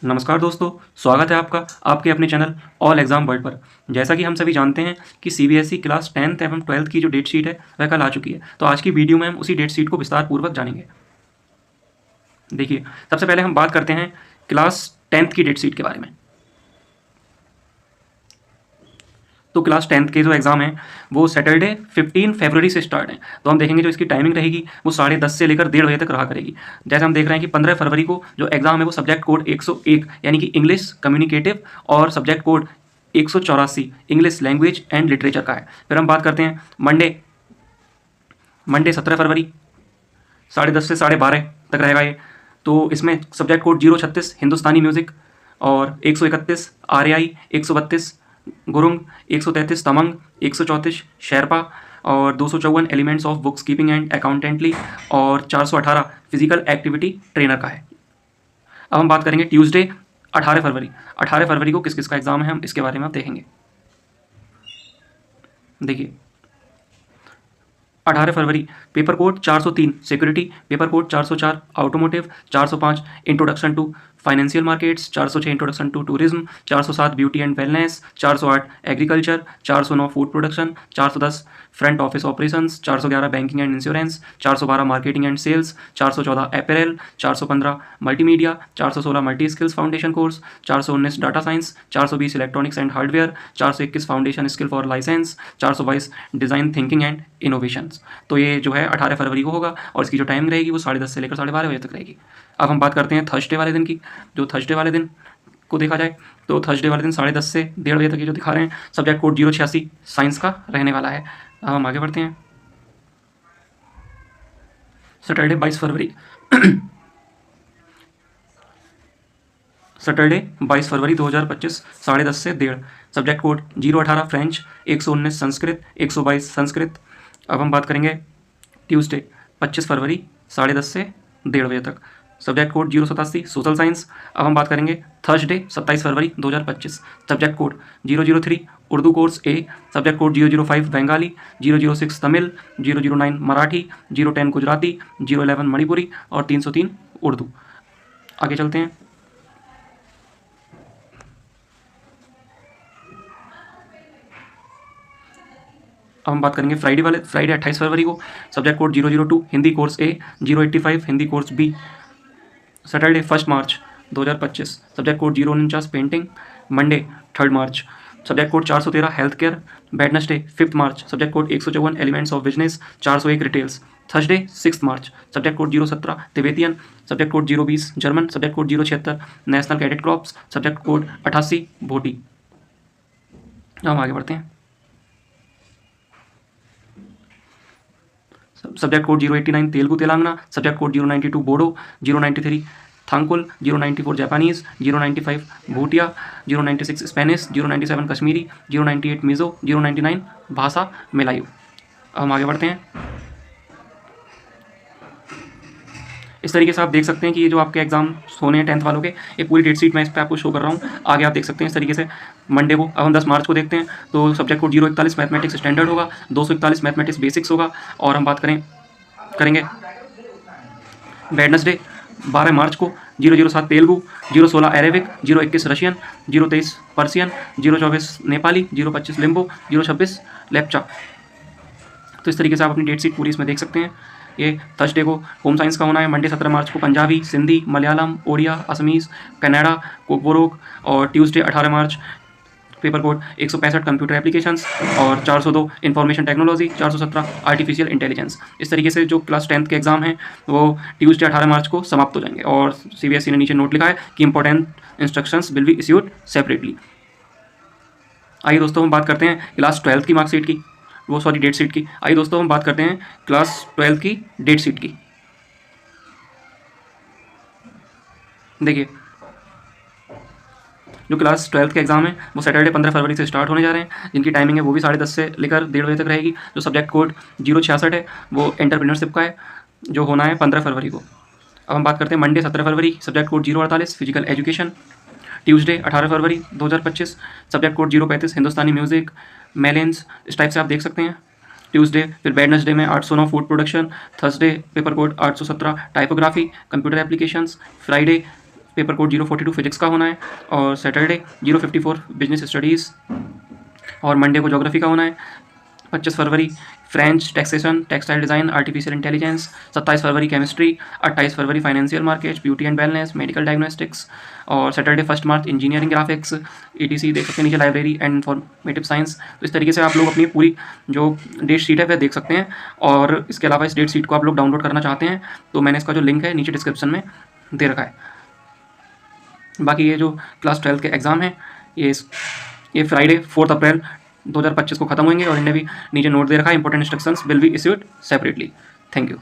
नमस्कार दोस्तों, स्वागत है आपका आपके अपने चैनल ऑल एग्ज़ाम वर्ल्ड पर। जैसा कि हम सभी जानते हैं कि सीबीएसई क्लास 10th एवं 12th की जो डेट शीट है वह कल आ चुकी है। तो आज की वीडियो में हम उसी डेट शीट को विस्तार पूर्वक जानेंगे। देखिए, सबसे पहले हम बात करते हैं क्लास 10th की डेट शीट के बारे में। तो क्लास 10th के जो एग्ज़ाम हैं वो सैटरडे 15 फरवरी से स्टार्ट है। तो हम देखेंगे जो इसकी टाइमिंग रहेगी वो 10:30 से लेकर 1:30 बजे तक रहा करेगी। जैसे हम देख रहे हैं कि 15 फरवरी को जो एग्ज़ाम है वो सब्जेक्ट कोड 101 यानी कि इंग्लिश कम्युनिकेटिव और subject code 184 English language and literature का है। फिर हम बात करते हैं मंडे 17 फरवरी 10:30 से 12:30 तक रहेगा ये। तो इसमें सब्जेक्ट कोड 036 हिंदुस्तानी म्यूज़िक और 131 आर्याई, 132 गुरुंग, 133 तमंग, 134 शेरपा और 254 elements of books keeping and accountancy और 418 फिजिकल एक्टिविटी ट्रेनर का है। अब हम बात करेंगे ट्यूसडे 18 फरवरी को किस किस का एग्ज़ाम है, हम इसके बारे में आप देखेंगे। देखिए, 18 फरवरी paper code 403 security, paper code 404 automotive, 405 introduction to financial markets, 406 introduction to tourism, 407 beauty and wellness, 408 agriculture, 409 food production, 410 front office operations, 411 banking and insurance, 412 marketing and sales, 414 apparel, 415 multimedia, 416 multi skills foundation course, 419 data science, 420 electronics and hardware, 421 foundation skill for licence, 422 design thinking and innovation. तो ये जो है 18 फरवरी को होगा और इसकी जो time रहेगी वो 10:30 से लेकर 12:30 बजे तक रहेगी। अब हम बात करते हैं थर्सडे वाले दिन की। जो थर्सडे वाले दिन को देखा जाए तो थर्सडे वाले दिन 10:30 से 1:30 बजे तक ये जो दिखा रहे हैं सब्जेक्ट कोड 086 साइंस का रहने वाला है। अब हम आगे बढ़ते हैं। सैटरडे 22 फरवरी सैटरडे 22 फरवरी 2025 10:30 से 1:30 subject code 018 French, 119 Sanskrit, 122 Sanskrit. अब हम बात करेंगे ट्यूसडे 25 फरवरी 10:30 से 1:30 बजे तक सब्जेक्ट कोड 087 सोशल साइंस। अब हम बात करेंगे थर्सडे 27 फरवरी 2025 सब्जेक्ट कोड 003 उर्दू कोर्स ए, सब्जेक्ट कोड 005 बंगाली, 006 तमिल, 009 मराठी, 010 गुजराती, 011 मणिपुरी और 303 उर्दू। आगे चलते हैं। अब हम बात करेंगे फ्राइडे 28 फरवरी को subject code 002 Hindi course A, 085 Hindi course B. Saturday 1 March 2025 subject code 049 painting. Monday 3 March subject code 413 health care. Wednesday 5 March subject code 154 elements of business, 401 retails. Thursday 6 March subject code 017 Tibetan, subject code 020 German, subject code 076 National Cadet Corps, subject code 88 Bhoti. हम आगे बढ़ते हैं। Subject code 089 Telugu Telangana, subject code 092 Bodo, 093 थांकुल, 094 Japanese, 095 Bhutia, 096 Spanish, 097 Kashmiri, 098 Mizo, 099 भाषा मेलायू। अब हम आगे बढ़ते हैं। इस तरीके से आप देख सकते हैं कि ये जो आपके एग्जाम होने हैं 10th वालों के, ये पूरी डेट शीट मैं इस पर आपको शो कर रहा हूँ। आगे आप देख सकते हैं इस तरीके से। मंडे को अब हम 10 मार्च को देखते हैं तो सब्जेक्ट कोड 041 मैथमेटिक्स स्टैंडर्ड होगा, 241 मैथमेटिक्स बेसिक्स होगा। और हम बात करेंगे वेडनेसडे 12 मार्च को 007 Telugu, 016 Arabic, 021 Russian, 023 Persian, 024 Nepali, 025 Limbo, 026 Lepcha. तो इस तरीके से आप अपनी डेट शीट पूरी इसमें देख सकते हैं। ये थर्सडे को होम साइंस का होना है। मंडे 17 मार्च को पंजाबी, सिंधी, मलयालम, ओडिया, असमीज़, कन्नड़ा, कोकबोरोक। और ट्यूसडे 18 मार्च पेपर कोड 165 कंप्यूटर एप्लीकेशंस और 402 इंफॉर्मेशन टेक्नोलॉजी, 417 आर्टिफिशियल इंटेलिजेंस। इस तरीके से जो क्लास 10th के एग्जाम हैं वो ट्यूसडे 18 मार्च को समाप्त हो जाएंगे। और सीबीएसई ने नीचे नोट लिखा है कि important instructions will be issued separately. आइए दोस्तों हम बात करते हैं क्लास 12th की मार्कशीट की, डेट शीट की। आइए दोस्तों हम बात करते हैं क्लास 12th की डेट शीट की। देखिए, जो क्लास 12th के एग्जाम है वो सैटरडे 15 फरवरी से स्टार्ट होने जा रहे हैं, जिनकी टाइमिंग है वो भी 10:30 से लेकर 1:30 बजे तक रहेगी। जो सब्जेक्ट कोड 066 है वो एंटरप्रेन्योरशिप का है, जो होना है 15 फरवरी को। अब हम बात करते हैं मंडे 17 फरवरी subject code 048 physical education. Tuesday 18 फरवरी 2025 सब्जेक्ट कोड 035 हिंदुस्तानी म्यूज़िक मेलेंस। इस टाइप से आप देख सकते हैं। ट्यूसडे फिर वेडनेसडे में 809 food production. Thursday paper code 817 typography computer applications. Friday paper code 042 physics का होना है, और सैटरडे 054 बिजनेस स्टडीज़, और मंडे को ज्योग्राफी का होना है। 25 फरवरी French, taxation, textile design, artificial intelligence. 27 फरवरी केमिस्ट्री। 28 फरवरी financial markets, beauty and wellness, medical diagnostics. और Saturday 1 March engineering graphics, ETC देख सकते हैं नीचे, लाइब्रेरी एंड इन्फॉर्मेटिव साइंस। तो इस तरीके से आप लोग अपनी पूरी जो डेट शीट है वह देख सकते हैं। और इसके अलावा इस डेट शीट को आप लोग डाउनलोड करना चाहते हैं तो मैंने इसका जो लिंक है नीचे डिस्क्रिप्शन में दे रखा है। बाकी ये जो क्लास 12 के एग्ज़ाम हैं ये फ्राइडे 4 अप्रैल 2025 को खत्म होंगे, और इन्हें भी नीचे नोट दे रखा है, important instructions will be issued separately. Thank you.